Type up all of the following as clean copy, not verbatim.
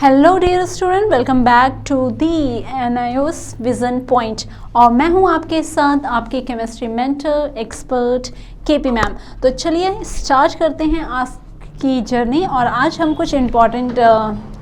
Hello dear student, welcome back to the NIOS vision point. और मैं हूं आपके साथ आपके chemistry mentor expert KP ma'am. तो चलिए स्टार्ट करते हैं आज की जर्नी। और आज हम कुछ इम्पॉर्टेंट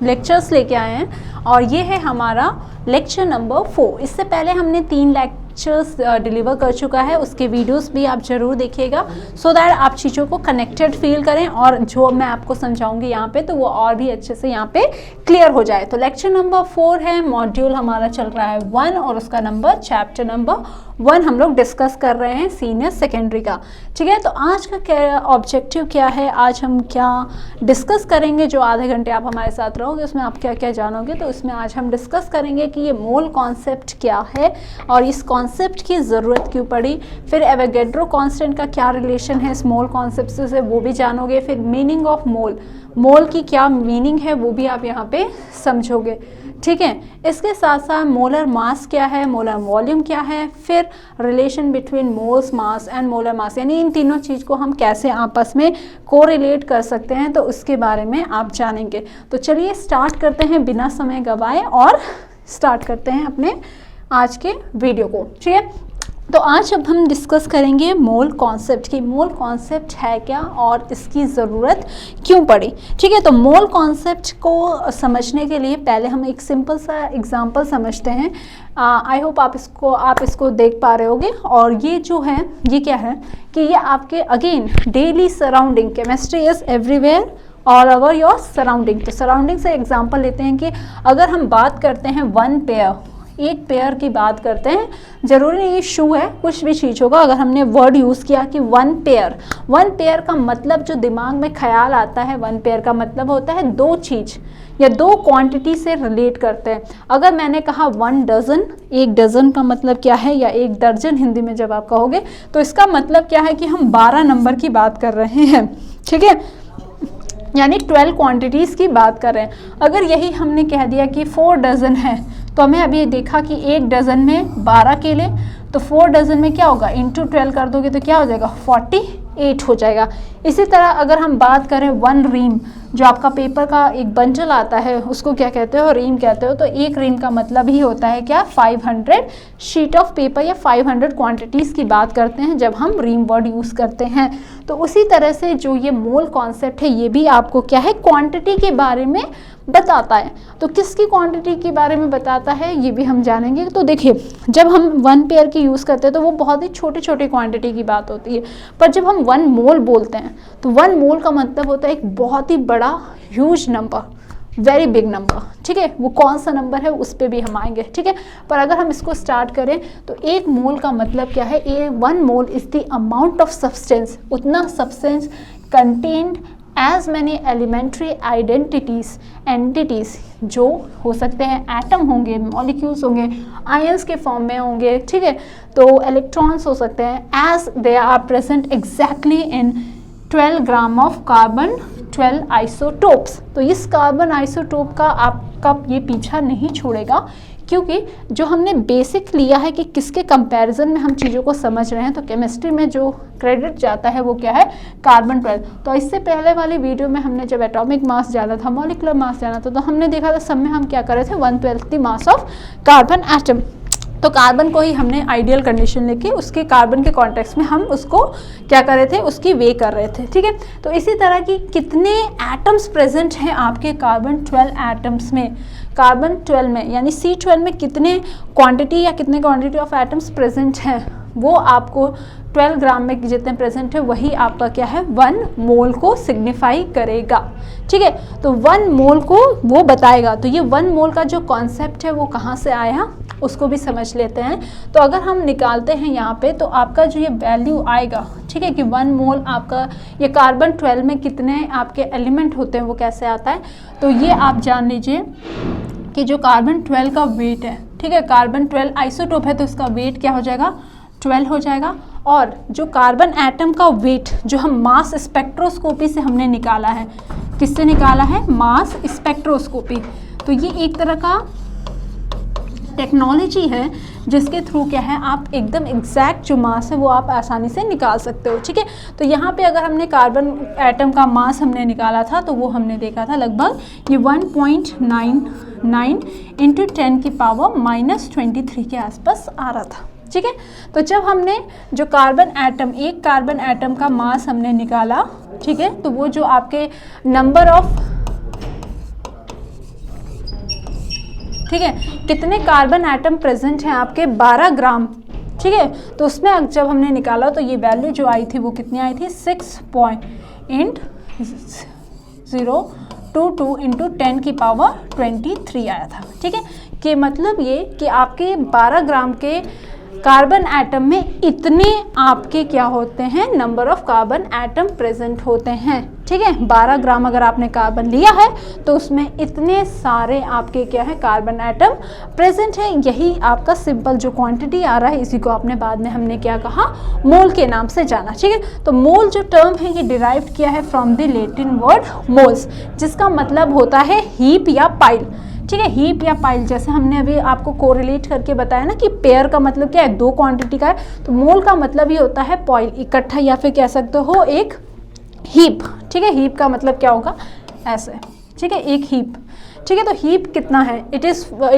लेक्चर्स लेके आए हैं और ये है हमारा लेक्चर नंबर 4। इससे पहले हमने 3 लेक्चर्स डिलीवर कर चुका है, उसके वीडियोस भी आप ज़रूर देखिएगा सो दैट आप चीज़ों को कनेक्टेड फील करें और जो मैं आपको समझाऊंगी यहाँ पे तो वो और भी अच्छे से यहाँ पे क्लियर हो जाए। तो लेक्चर नंबर 4 है, मॉड्यूल हमारा चल रहा है 1 और उसका नंबर चैप्टर नंबर 1 हम लोग डिस्कस कर रहे हैं सीनियर सेकेंडरी का। ठीक है, तो आज का क्या ऑब्जेक्टिव क्या है, आज हम क्या डिस्कस करेंगे, जो आधे घंटे आप हमारे साथ रहोगे उसमें आप क्या क्या जानोगे। तो इसमें आज हम डिस्कस करेंगे कि ये मोल कॉन्सेप्ट क्या है और इस कॉन्सेप्ट की ज़रूरत क्यों पड़ी, फिर एवोगैड्रो कांस्टेंट का क्या रिलेशन है इस मोल कॉन्सेप्ट से वो भी जानोगे, फिर मीनिंग ऑफ मोल की क्या मीनिंग है वो भी आप यहाँ पे समझोगे। ठीक है, इसके साथ साथ मोलर मास क्या है, मोलर वॉल्यूम क्या है, फिर relation between moles mass and molar mass, यानी इन तीनों चीज़ को हम कैसे आपस में कोरिलेट कर सकते हैं तो उसके बारे में आप जानेंगे। तो चलिए स्टार्ट करते हैं बिना समय गवाए और स्टार्ट करते हैं अपने आज के वीडियो को। ठीक है, तो आज अब हम डिस्कस करेंगे मोल कॉन्सेप्ट की। मोल कॉन्सेप्ट है क्या और इसकी ज़रूरत क्यों पड़ी। ठीक है, तो मोल कॉन्सेप्ट को समझने के लिए पहले हम एक सिंपल सा एग्जांपल समझते हैं। आई होप आप इसको देख पा रहे होगे। और ये जो है ये क्या है कि ये आपके again daily surrounding, chemistry is everywhere all over your surrounding. तो सराउंडिंग से एग्जाम्पल लेते हैं कि अगर हम बात करते हैं वन पेयर, एक पेयर की बात करते हैं, ज़रूरी नहीं ये शू है, कुछ भी चीज़ होगा। अगर हमने वर्ड यूज़ किया कि वन पेयर का मतलब जो दिमाग में ख्याल आता है, वन पेयर का मतलब होता है दो चीज़ या दो क्वांटिटी से रिलेट करते हैं। अगर मैंने कहा 1 डज़न, एक डज़न का मतलब क्या है, या एक दर्जन हिंदी में जब आप कहोगे तो इसका मतलब क्या है कि हम 12 नंबर की बात कर रहे हैं। ठीक है, यानी 12 क्वांटिटीज़ की बात कर रहे हैं। अगर यही हमने कह दिया कि 4 डज़न है तो हमें अभी देखा कि एक डज़न में 12 केले, तो 4 डज़न में क्या होगा, इंटू 12 कर दोगे तो क्या हो जाएगा, 48 हो जाएगा। इसी तरह अगर हम बात करें 1 रीम, जो आपका पेपर का एक बंडल आता है उसको क्या कहते हो, रीम कहते हो। तो एक रीम का मतलब ही होता है क्या, 500 शीट ऑफ पेपर या 500 क्वांटिटीज़ की बात करते हैं जब हम रीम वर्ड यूज़ करते हैं। तो उसी तरह से जो ये मोल कॉन्सेप्ट है ये भी आपको क्या है, क्वांटिटी के बारे में बताता है। तो किसकी क्वांटिटी के बारे में बताता है ये भी हम जानेंगे। तो देखिए, जब हम 1 पेयर की यूज़ करते हैं तो वो बहुत ही छोटे छोटे क्वांटिटी की बात होती है, पर जब हम 1 मोल बोलते हैं तो 1 मोल का मतलब होता है एक बहुत ही बड़ा huge number, very big number. ठीक है, वो कौन सा नंबर है उस पर भी हम आएंगे। ठीक है, पर अगर हम इसको स्टार्ट करें तो एक मोल का मतलब क्या है, 1 mole is the amount of substance, उतना substance contained as many elementary entities जो हो सकते हैं, एटम होंगे, मॉलिक्यूल्स होंगे, आयंस के फॉर्म में होंगे। ठीक है, तो इलेक्ट्रॉन्स हो सकते हैं, as they are present exactly in 12 gram of carbon 12 isotopes. तो इस कार्बन आइसोटोप का आपका ये पीछा नहीं छोड़ेगा, क्योंकि जो हमने बेसिक लिया है कि किसके कंपैरिजन में हम चीज़ों को समझ रहे हैं, तो केमिस्ट्री में जो क्रेडिट जाता है वो क्या है, कार्बन 12। तो इससे पहले वाली वीडियो में हमने जब एटॉमिक मास जाना था, मॉलिक्यूलर मास जाना था, तो हमने देखा था सब में हम क्या कर रहे थे, 1/12 मास ऑफ कार्बन एटम। तो कार्बन को ही हमने आइडियल कंडीशन लेके उसके कार्बन के कॉन्टेक्स्ट में हम उसको क्या कर रहे थे, उसकी वे कर रहे थे। ठीक है, तो इसी तरह की कितने एटम्स प्रेजेंट हैं आपके कार्बन 12 एटम्स में, कार्बन 12 में यानी C12 में कितने क्वांटिटी ऑफ एटम्स प्रेजेंट हैं, वो आपको 12 ग्राम में जितने प्रेजेंट है वही आपका क्या है, 1 मोल को सिग्निफाई करेगा। ठीक है, तो 1 मोल को वो बताएगा। तो ये 1 मोल का जो कॉन्सेप्ट है वो कहाँ से आया उसको भी समझ लेते हैं। तो अगर हम निकालते हैं यहाँ पे तो आपका जो ये वैल्यू आएगा, ठीक है, कि 1 मोल आपका ये कार्बन 12 में कितने आपके एलिमेंट होते हैं वो कैसे आता है। तो ये आप जान लीजिए कि जो कार्बन 12 का वेट है, ठीक है, कार्बन 12 आइसोटोप है तो इसका वेट क्या हो जाएगा, 12 हो जाएगा। और जो कार्बन एटम का वेट जो हम मास स्पेक्ट्रोस्कोपी से हमने निकाला है, किससे निकाला है, मास स्पेक्ट्रोस्कोपी। तो ये एक तरह का टेक्नोलॉजी है जिसके थ्रू क्या है आप एकदम एग्जैक्ट जो मास है वो आप आसानी से निकाल सकते हो, ठीक है। तो यहाँ पे अगर हमने कार्बन एटम का मास हमने निकाला था तो वो हमने देखा था लगभग ये 1.99 इंटू 10 की पावर -23 के आसपास आ रहा था, ठीक है। तो जब हमने जो कार्बन एटम, एक कार्बन एटम का मास हमने निकाला, ठीक है, तो वो जो आपके नंबर ऑफ, ठीक है, कितने कार्बन एटम प्रेजेंट हैं आपके 12 ग्राम, ठीक है। तो उसमें जब हमने निकाला तो ये वैल्यू जो आई थी वो कितनी आई थी 6.022 इंटू 10 की पावर 23 आया था, ठीक है। कि मतलब ये कि आपके 12 ग्राम के कार्बन एटम में इतने आपके क्या होते हैं, number of carbon atom present होते हैं, ठीक है। 12 ग्राम अगर आपने कार्बन लिया है तो उसमें इतने सारे आपके क्या है कार्बन एटम प्रेजेंट है। यही आपका सिंपल जो क्वांटिटी आ रहा है, इसी को आपने बाद में हमने क्या कहा, मोल के नाम से जाना, ठीक है। तो मोल जो टर्म है ये डिराइव किया है from the Latin word moles, जिसका मतलब होता है हीप या पाइल, ठीक है। हीप या पाइल, जैसे हमने अभी आपको कोरिलेट करके बताया ना कि पेयर का मतलब क्या है, दो क्वांटिटी का है, तो मोल का मतलब ये होता है पाइल, इकट्ठा, या फिर कह सकते हो एक हीप, ठीक है। हीप का मतलब क्या होगा, ऐसे, ठीक है, एक हीप, ठीक है। तो हीप कितना है, it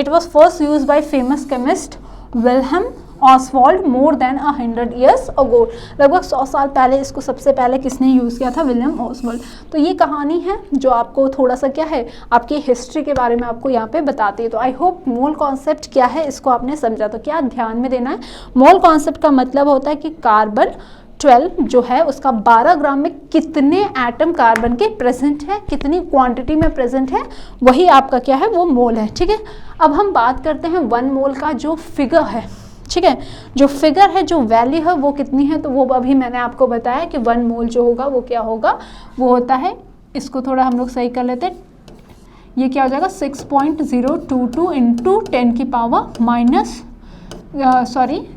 was first used by famous chemist Wilhelm Oswald more than 100 years ago, लगभग 100 साल पहले इसको सबसे पहले किसने यूज़ किया था, विलियम ऑसवाल्ड। तो ये कहानी है जो आपको थोड़ा सा क्या है आपकी हिस्ट्री के बारे में आपको यहाँ पे बताती है। तो आई होप मोल कॉन्सेप्ट क्या है इसको आपने समझा। तो क्या ध्यान में देना है, मोल कॉन्सेप्ट का मतलब होता है कि कार्बन 12 जो है उसका 12 ग्राम में कितने एटम कार्बन के प्रेजेंट है, कितनी क्वांटिटी में प्रेजेंट है, वही आपका क्या है वो मोल है, ठीक है। अब हम बात करते हैं 1 मोल का जो फिगर है, ठीक है, जो फिगर है, जो वैल्यू है वो कितनी है, तो वो अभी मैंने आपको बताया कि 1 मोल जो होगा वो क्या होगा, वो होता है, इसको थोड़ा हम लोग सही कर लेते हैं, ये क्या हो जाएगा 6.022 इंटू 10 की पावर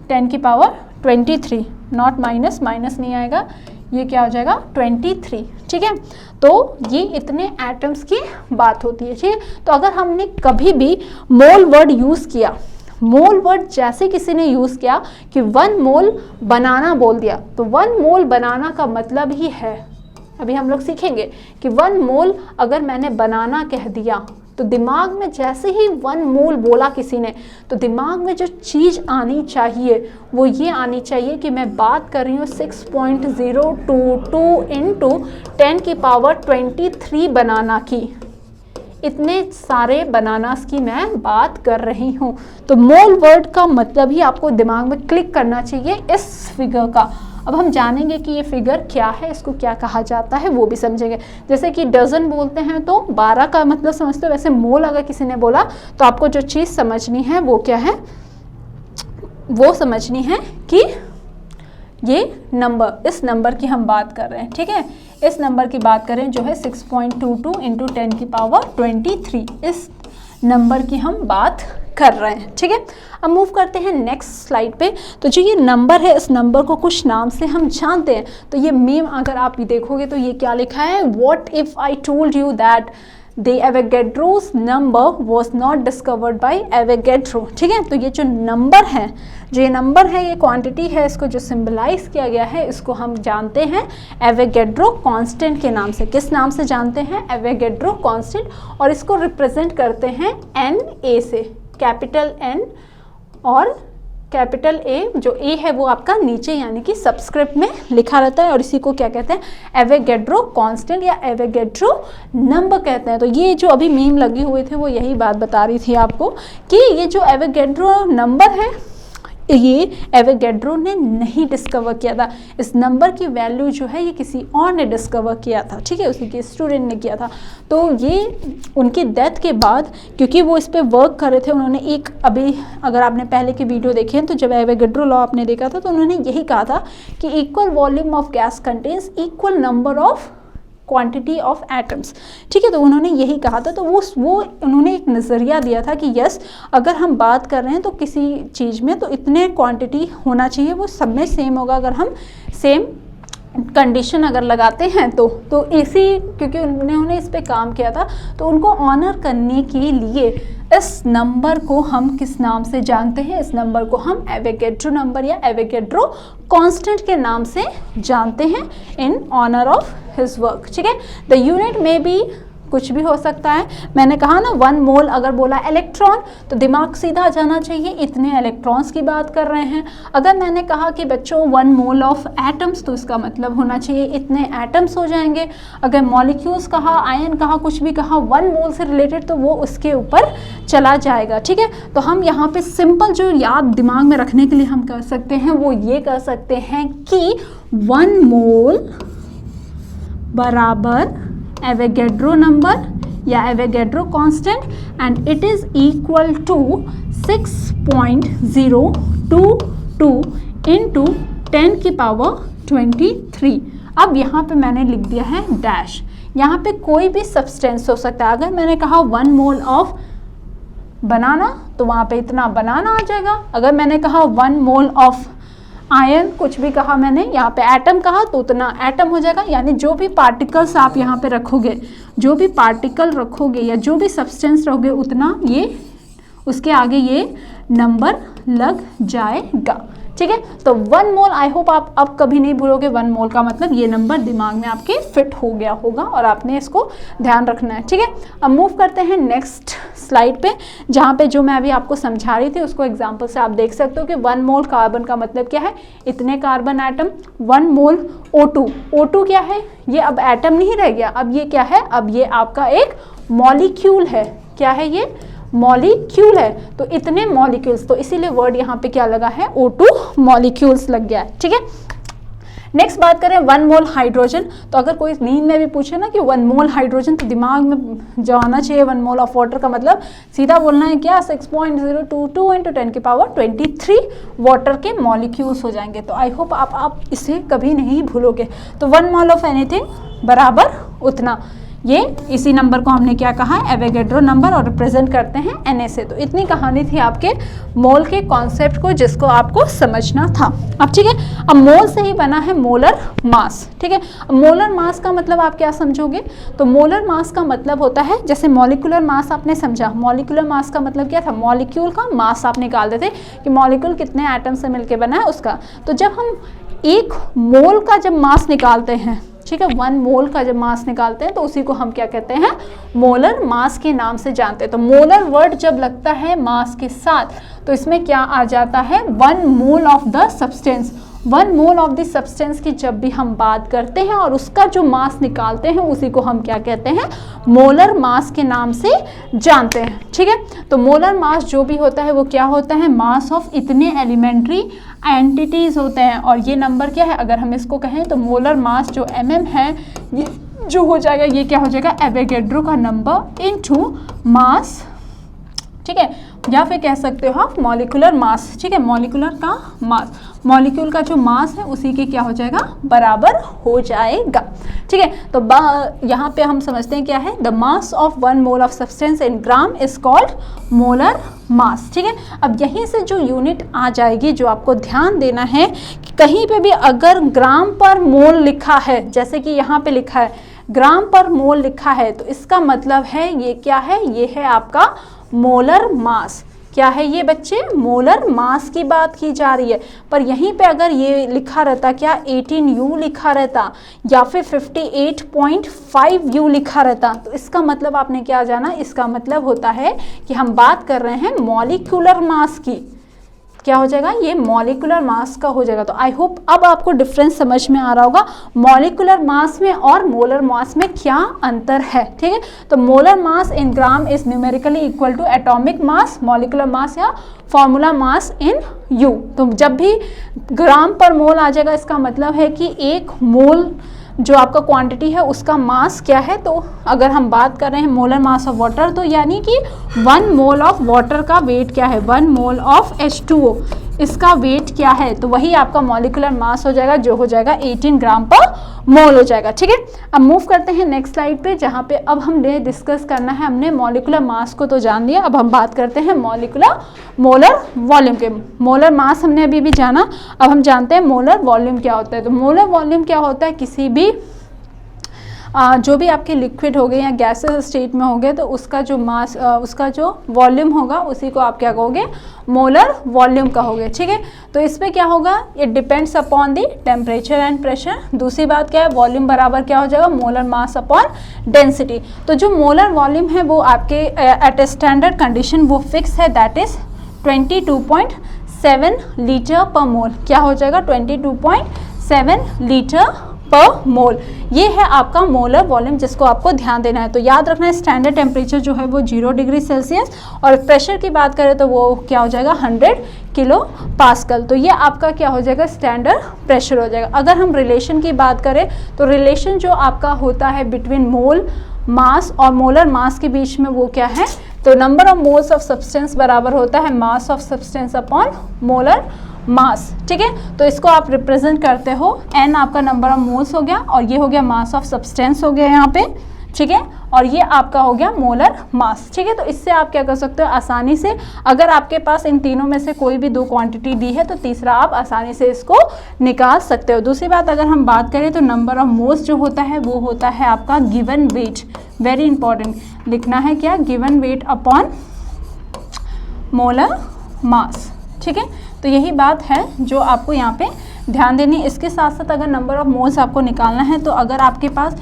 10 की पावर 23, नॉट माइनस नहीं आएगा, ये क्या हो जाएगा 23, ठीक है। तो ये इतने एटम्स की बात होती है, ठीक है। तो अगर हमने कभी भी मोल वर्ड यूज़ किया, मोल वर्ड जैसे किसी ने यूज़ किया कि 1 मोल बनाना बोल दिया, तो 1 मोल बनाना का मतलब ही है, अभी हम लोग सीखेंगे कि 1 मोल अगर मैंने बनाना कह दिया तो दिमाग में जैसे ही 1 मोल बोला किसी ने, तो दिमाग में जो चीज़ आनी चाहिए वो ये आनी चाहिए कि मैं बात कर रही हूँ 6.022 इंटू 10 की पावर 23 बनाना की, इतने सारे बनानास की मैं बात कर रही हूँ। तो मोल वर्ड का मतलब ही आपको दिमाग में क्लिक करना चाहिए इस फिगर का। अब हम जानेंगे कि ये फिगर क्या है, इसको क्या कहा जाता है वो भी समझेंगे। जैसे कि डजन बोलते हैं तो 12 का मतलब समझते हो, वैसे मोल अगर किसी ने बोला तो आपको जो चीज़ समझनी है वो क्या है, वो समझनी है कि ये नंबर, इस नंबर की हम बात कर रहे हैं, ठीक है। इस नंबर की बात करें जो है 6.22 इंटू 10 की पावर 23, इस नंबर की हम बात कर रहे हैं, ठीक है। अब मूव करते हैं नेक्स्ट स्लाइड पे। तो जो ये नंबर है, इस नंबर को कुछ नाम से हम जानते हैं। तो ये मीम अगर आप ये देखोगे तो ये क्या लिखा है, what if I told you that the Avogadro's number was not discovered by Avogadro, ठीक है। तो ये जो नंबर है, जो ये नंबर है, ये क्वांटिटी है, इसको जो सिंबलाइज किया गया है इसको हम जानते हैं एवोगैड्रो कांस्टेंट के नाम से। किस नाम से जानते हैं, एवोगैड्रो कांस्टेंट, और इसको रिप्रेजेंट करते हैं NA से, कैपिटल N और कैपिटल A। जो A है वो आपका नीचे यानी कि सबस्क्रिप्ट में लिखा रहता है, और इसी को क्या कहते हैं, एवोगैड्रो कांस्टेंट या एवोगैड्रो नंबर कहते हैं। तो ये जो अभी मीम लगी हुए थे वो यही बात बता रही थी आपको कि ये जो एवोगैड्रो नंबर है ये एवोगैड्रो ने नहीं डिस्कवर किया था। इस नंबर की वैल्यू जो है ये किसी और ने डिस्कवर किया था, ठीक है, उसी के स्टूडेंट ने किया था। तो ये उनकी डेथ के बाद, क्योंकि वो इस पे वर्क कर रहे थे, उन्होंने एक, अभी अगर आपने पहले की वीडियो देखी है तो जब एवोगैड्रो लॉ आपने देखा था तो उन्होंने यही कहा था कि equal volume of gas contains equal number of quantity of atoms, ठीक है। तो उन्होंने यही कहा था। तो वो उन्होंने एक नज़रिया दिया था कि यस, अगर हम बात कर रहे हैं तो किसी चीज़ में तो इतने क्वांटिटी होना चाहिए, वो सब में सेम होगा। अगर हम सेम कंडीशन अगर लगाते हैं तो इसी, क्योंकि उन्होंने इस पे काम किया था, तो उनको ऑनर करने के लिए इस नंबर को हम किस नाम से जानते हैं? इस नंबर को हम एवोगैड्रो नंबर या एवोगैड्रो कांस्टेंट के नाम से जानते हैं in honour of his work. ठीक है, द यूनिट में भी कुछ भी हो सकता है। मैंने कहा ना 1 मोल अगर बोला इलेक्ट्रॉन तो दिमाग सीधा जाना चाहिए इतने इलेक्ट्रॉन्स की बात कर रहे हैं। अगर मैंने कहा कि बच्चों 1 मोल ऑफ एटम्स तो इसका मतलब होना चाहिए इतने एटम्स हो जाएंगे। अगर मॉलिक्यूल्स कहा, आयन कहा, कुछ भी कहा 1 मोल से रिलेटेड तो वो उसके ऊपर चला जाएगा। ठीक है, तो हम यहाँ पे सिंपल जो याद दिमाग में रखने के लिए हम कर सकते हैं वो ये कर सकते हैं कि 1 मोल बराबर एवोगैड्रो नंबर या Avogadro constant and it is equal to 6.022 into 10 की पावर 23। अब यहाँ पे मैंने लिख दिया है डैश। यहाँ पे कोई भी सब्सटेंस हो सकता है। अगर मैंने कहा 1 मोल ऑफ बनाना तो वहाँ पे इतना बनाना आ जाएगा। अगर मैंने कहा 1 मोल ऑफ आयन, कुछ भी कहा मैंने, यहाँ पे एटम कहा तो उतना एटम हो जाएगा। यानी जो भी पार्टिकल्स आप यहाँ पे रखोगे, जो भी पार्टिकल रखोगे या जो भी सब्सटेंस रखोगे उतना ये उसके आगे ये नंबर लग जाएगा। ठीक है, तो 1 मोल आई होप आप अब कभी नहीं भूलोगे। 1 मोल का मतलब ये नंबर दिमाग में आपके फिट हो गया होगा और आपने इसको ध्यान रखना है। ठीक है, अब मूव करते हैं नेक्स्ट स्लाइड पे, जहाँ पे जो मैं अभी आपको समझा रही थी उसको एग्जांपल से आप देख सकते हो कि 1 मोल कार्बन का मतलब क्या है? इतने कार्बन एटम। 1 मोल O2, O2 क्या है? ये अब एटम नहीं रह गया, अब ये क्या है? अब ये आपका एक मॉलिक्यूल है। क्या है ये? मॉलिक्यूल है। तो इतने मॉलिक्यूल्स, तो इसीलिए वर्ड यहाँ पे क्या लगा है? O2 मॉलिक्यूल्स लग गया है। ठीक है, नेक्स्ट बात करें 1 मोल हाइड्रोजन। तो अगर कोई नींद में भी पूछे ना कि 1 मोल हाइड्रोजन, तो दिमाग में जो आना चाहिए 1 मोल ऑफ वाटर का मतलब सीधा बोलना है क्या? 6.022 इंटू 10 की पावर 23 वाटर के मॉलिक्यूल्स हो जाएंगे। तो आई होप आप इसे कभी नहीं भूलोगे। तो 1 मोल ऑफ एनीथिंग बराबर उतना, ये इसी नंबर को हमने क्या कहा? एवोगैड्रो नंबर, और रिप्रेजेंट करते हैं Na से। तो इतनी कहानी थी आपके मोल के कॉन्सेप्ट को जिसको आपको समझना था। अब ठीक है, अब मोल से ही बना है मोलर मास। ठीक है, अब मोलर मास का मतलब आप क्या समझोगे? तो मोलर मास का मतलब होता है, जैसे मॉलिक्यूलर मास आपने समझा, मॉलिक्यूलर मास का मतलब क्या था? मॉलिक्यूल का मास आप निकाल देते कि मॉलिक्यूल कितने एटम से मिलकर बना है उसका। तो जब हम 1 मोल का जब मास निकालते हैं, ठीक है, 1 मोल का जब मास निकालते हैं तो उसी को हम क्या कहते हैं? मोलर मास के नाम से जानते हैं। तो मोलर वर्ड जब लगता है मास के साथ तो इसमें क्या आ जाता है? 1 mole of the substance. 1 mole of the substance की जब भी हम बात करते हैं और उसका जो मास निकालते हैं उसी को हम क्या कहते हैं? मोलर मास के नाम से जानते हैं। ठीक है, तो मोलर मास जो भी होता है वो क्या होता है? मास ऑफ इतने एलिमेंट्री एंटिटीज होते हैं। और ये नंबर क्या है? अगर हम इसको कहें तो मोलर मास जो mm है, ये जो हो जाएगा, ये क्या हो जाएगा? एवोगैड्रो का नंबर इनटू मास। ठीक है, या फिर कह सकते हो आप मॉलिक्यूलर मास। ठीक है, मॉलिक्यूलर का मास, मॉलिक्यूल का जो मास है उसी के क्या हो जाएगा? बराबर हो जाएगा। ठीक है, तो यहाँ पे हम समझते हैं क्या है? The mass of 1 mole of substance in gram is called molar mass. ठीक है, अब यहीं से जो यूनिट आ जाएगी, जो आपको ध्यान देना है कि कहीं पे भी अगर ग्राम पर मोल लिखा है, जैसे कि यहाँ पे लिखा है ग्राम पर मोल लिखा है, तो इसका मतलब है ये क्या है? ये है आपका मोलर मास। क्या है ये बच्चे? मोलर मास की बात की जा रही है। पर यहीं पे अगर ये लिखा रहता क्या? 18U लिखा रहता या फिर 58.5U लिखा रहता, तो इसका मतलब आपने क्या जाना? इसका मतलब होता है कि हम बात कर रहे हैं मॉलिक्यूलर मास की। क्या हो जाएगा? ये मॉलिक्यूलर मास का हो जाएगा। तो आई होप अब आपको डिफरेंस समझ में आ रहा होगा मॉलिक्यूलर मास में और मोलर मास में क्या अंतर है। ठीक है, तो molar mass in gram is numerically equal to atomic mass, molecular mass या फॉर्मूला मास इन U। तो जब भी ग्राम पर मोल आ जाएगा इसका मतलब है कि 1 मोल जो आपका क्वांटिटी है उसका मास क्या है। तो अगर हम बात कर रहे हैं मोलर मास ऑफ वाटर, तो यानी कि 1 मोल ऑफ वाटर का वेट क्या है? 1 मोल ऑफ H2O इसका वेट क्या है, तो वही आपका मॉलिक्यूलर मास हो जाएगा, जो हो जाएगा 18 ग्राम पर मोल हो जाएगा। ठीक है, अब मूव करते हैं नेक्स्ट स्लाइड पे, जहाँ पे अब हमने डिस्कस करना है, हमने मॉलिक्यूलर मास को तो जान लिया, अब हम बात करते हैं मॉलिक्यूलर मोलर वॉल्यूम के। मोलर मास हमने अभी भी जाना, अब हम जानते हैं मोलर वॉल्यूम क्या होता है। तो मोलर वॉल्यूम क्या होता है, किसी भी जो भी आपके लिक्विड हो गए या गैसेस स्टेट में हो गए, तो उसका जो मास उसका जो वॉल्यूम होगा उसी को आप क्या कहोगे, मोलर वॉल्यूम कहोगे। ठीक है, तो इसमें क्या होगा, it depends upon the temperature and pressure. दूसरी बात क्या है, वॉल्यूम बराबर क्या हो जाएगा, मोलर मास अपॉन डेंसिटी। तो जो मोलर वॉल्यूम है वो आपके एट ए स्टैंडर्ड कंडीशन वो फिक्स है, दैट इज 22.7 लीटर पर मोल। क्या हो जाएगा, 22.7 लीटर पर मोल। ये है आपका मोलर वॉल्यूम जिसको आपको ध्यान देना है। तो याद रखना है स्टैंडर्ड टेम्परेचर जो है वो 0 डिग्री सेल्सियस, और प्रेशर की बात करें तो वो क्या हो जाएगा 100 किलो पास्कल। तो ये आपका क्या हो जाएगा, स्टैंडर्ड प्रेशर हो जाएगा। अगर हम रिलेशन की बात करें तो रिलेशन जो आपका होता है बिटवीन मोल मास और मोलर मास के बीच में वो क्या है, तो number of moles of substance बराबर होता है mass of substance upon molar mass. ठीक है, तो इसको आप रिप्रेजेंट करते हो, n आपका नंबर ऑफ मोल्स हो गया और ये हो गया मास ऑफ सब्सटेंस हो गया यहाँ पे। ठीक है, और ये आपका हो गया मोलर मास। ठीक है, तो इससे आप क्या कर सकते हो आसानी से, अगर आपके पास इन तीनों में से कोई भी दो क्वांटिटी दी है तो तीसरा आप आसानी से इसको निकाल सकते हो। दूसरी बात, अगर हम बात करें तो नंबर ऑफ मोल्स जो होता है वो होता है आपका गिवन वेट। वेरी इंपॉर्टेंट, लिखना है क्या, given weight upon molar mass. ठीक है, तो यही बात है जो आपको यहाँ पे ध्यान देनी है। इसके साथ साथ अगर नंबर ऑफ मोल्स आपको निकालना है तो अगर आपके पास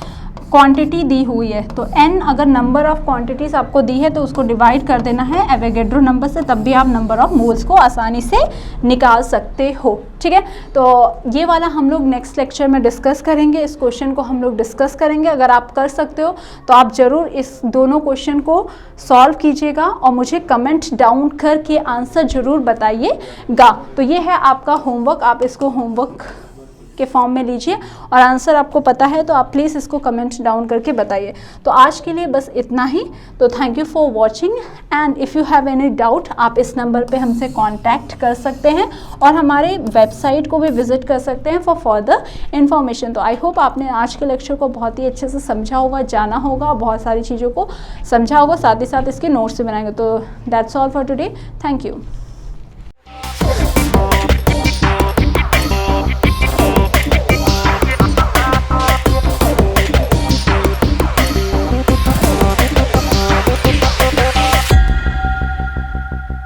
क्वांटिटी दी हुई है तो n अगर नंबर ऑफ क्वांटिटीज़ आपको दी है तो उसको डिवाइड कर देना है एवोगैड्रो नंबर से, तब भी आप नंबर ऑफ मोल्स को आसानी से निकाल सकते हो। ठीक है, तो ये वाला हम लोग नेक्स्ट लेक्चर में डिस्कस करेंगे, इस क्वेश्चन को हम लोग डिस्कस करेंगे। अगर आप कर सकते हो तो आप ज़रूर इस दोनों क्वेश्चन को सॉल्व कीजिएगा और मुझे कमेंट डाउन करके आंसर ज़रूर बताइएगा। तो ये है आपका होमवर्क, आप इसको होमवर्क के फॉर्म में लीजिए और आंसर आपको पता है तो आप प्लीज़ इसको कमेंट डाउन करके बताइए। तो आज के लिए बस इतना ही। तो thank you for watching, and if you have any doubt आप इस नंबर पे हमसे कांटेक्ट कर सकते हैं और हमारे वेबसाइट को भी विजिट कर सकते हैं फॉर फर्दर इन्फॉर्मेशन। तो आई होप आपने आज के लेक्चर को बहुत ही अच्छे से समझा होगा, जाना होगा, बहुत सारी चीज़ों को समझा होगा, साथ ही साथ इसके नोट्स भी बनाएंगे। तो that's all for today, thank you.